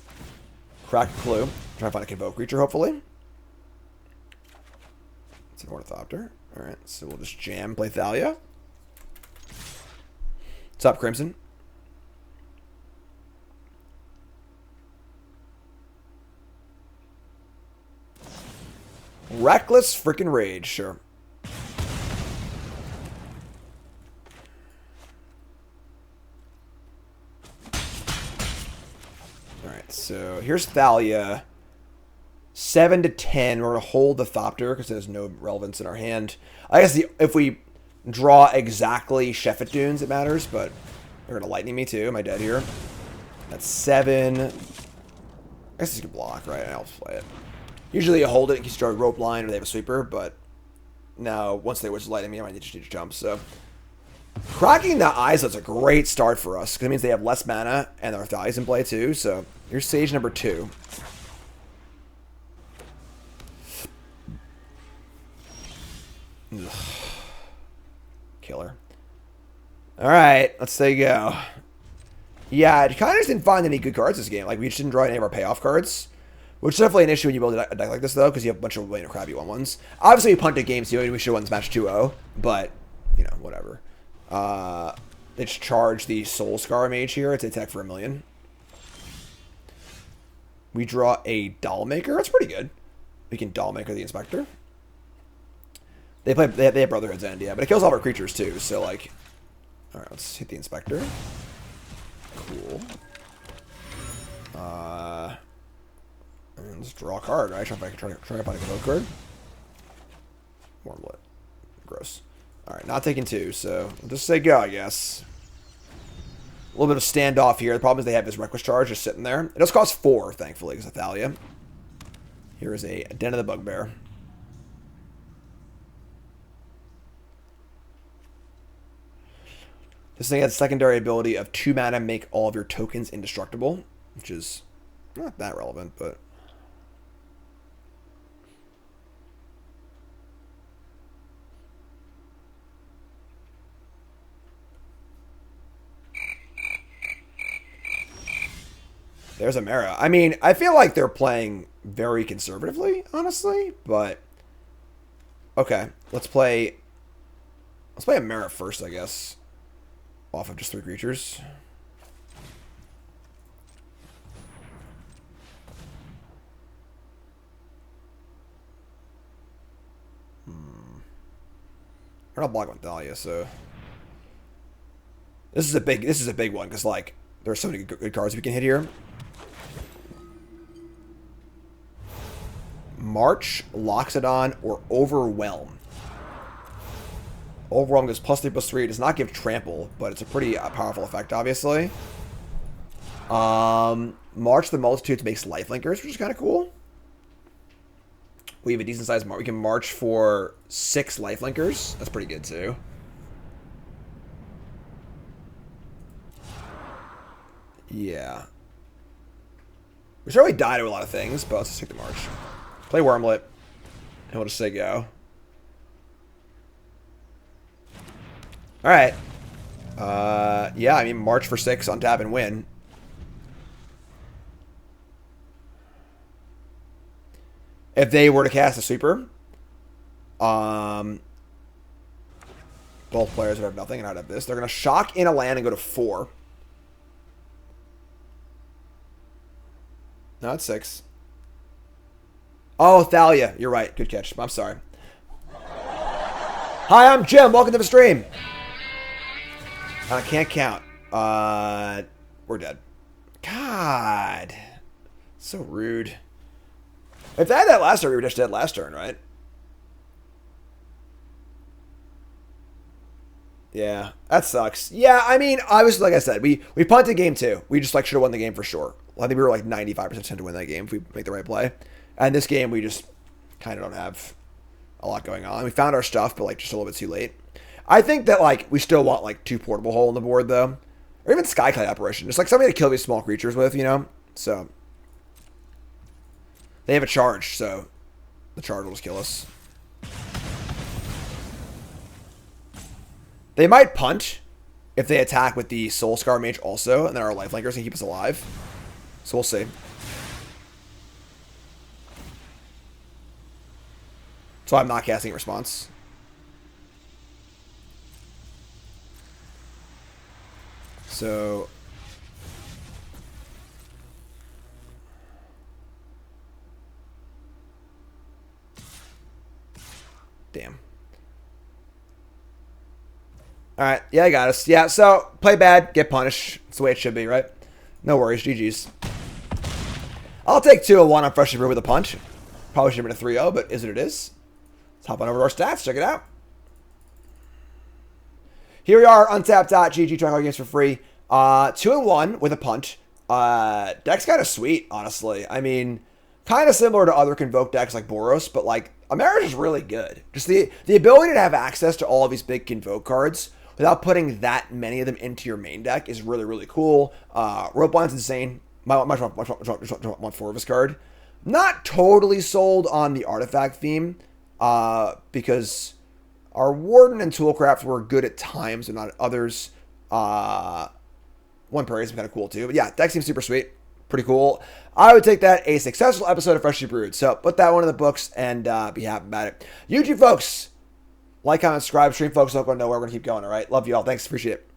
crack a clue. Try to find a Convoke creature, hopefully. It's an Ornithopter. Alright, so we'll just jam, play Thalia. What's up, Crimson? Reckless freaking Rage, sure. So here's Thalia. 7 to 10. We're going to hold the Thopter because there's no relevance in our hand. I guess if we draw exactly Sheffet Dunes, it matters, but they're going to lightning me too. Am I dead here? That's 7. I guess you can block, right? I'll just play it. Usually you hold it in case you draw a rope line or they have a sweeper, but now once they was lightning me, I might need to jump. So cracking the Izzet's a great start for us because it means they have less mana and our Thalia's in play too. So here's Sage number 2. Ugh. Killer. Alright, let's say go. Yeah, I kind of just didn't find any good cards this game. Like, we just didn't draw any of our payoff cards. Which is definitely an issue when you build a deck like this, though, because you have a bunch of crappy 1/1s. Obviously, we punted games, too, and we should have won this match 2-0. But, you know, whatever. They just charge the Soul Scar Mage here. It's attack for 1,000,000. We draw a Dollmaker. That's pretty good. We can Dollmaker the Inspector. They have Brotherhood's End, yeah, but it kills all our creatures too. So like, all right, let's hit the Inspector. Cool. And let's draw a card. Right? Try to find a control card. Wormlet. Gross. All right, not taking 2, so we'll just say go, I guess. A little bit of standoff here. The problem is they have this Reckless Charge just sitting there. It does cost 4, thankfully, because of Thalia. Here is a Den of the Bugbear. This thing has secondary ability of 2 mana, make all of your tokens indestructible, which is not that relevant, but there's Emmara. I mean, I feel like they're playing very conservatively, honestly, but okay, let's play Emmara first, I guess. Off of just 3 creatures. We're not blocking with Thalia, so this is a big one because like there's so many good cards we can hit here. March, Loxodon, or Overwhelm. Overwhelm goes +3/+3. It does not give trample, but it's a pretty powerful effect, obviously. March the Multitudes makes lifelinkers, which is kind of cool. We have a decent sized march. We can march for 6 lifelinkers. That's pretty good too. Yeah. We should already die to a lot of things, but let's just take the march. Play Wormlet, and we'll just say go. Alright. Yeah, I mean, march for 6 on tap and win. If they were to cast a sweeper, both players would have nothing, and I'd have this. They're going to shock in a land and go to 4. No, it's 6. Oh, Thalia. You're right. Good catch. I'm sorry. Hi, I'm Jim. Welcome to the stream. I can't count. We're dead. God. So rude. If they had that last turn, we were just dead last turn, right? Yeah, that sucks. Yeah, I mean, obviously, like I said, we punted game 2. We just like should have won the game for sure. I think we were like 95% to win that game if we make the right play. And this game, we just kind of don't have a lot going on. We found our stuff, but like just a little bit too late. I think that like we still want like 2 portable hole on the board though, or even Skyclad Apparition, just like something to kill these small creatures with, you know. So they have a charge, so the charge will just kill us. They might punt if they attack with the Soul Scar Mage also, and then our lifelinkers can keep us alive. So we'll see. So I'm not casting response. So damn. All right, yeah, I got us. Yeah, so play bad, get punished. That's the way it should be, right? No worries, GG's. I'll take 2-1 on Freshly Brewed with a punch. Probably should have been a 3-0, but is what it is. Let's hop on over to our stats. Check it out. Here we are, untapped.gg, trying all games for free. 2-1 with a punch. Deck's kind of sweet, honestly. I mean, kind of similar to other Convoke decks like Boros, but like, Emmara is really good. Just the ability to have access to all of these big Convoke cards without putting that many of them into your main deck is really, really cool. Rope Line's insane. Much want 4 of his card. Not totally sold on the artifact theme, because our Warden and Toolcraft were good at times, but not at others. One Prairie is kind of cool too. But yeah, deck seems super sweet. Pretty cool. I would take that a successful episode of Freshly Brewed. So put that one in the books and be happy about it. YouTube folks, like, comment, subscribe. Stream folks, don't go nowhere. We're going to keep going, all right? Love you all. Thanks. Appreciate it.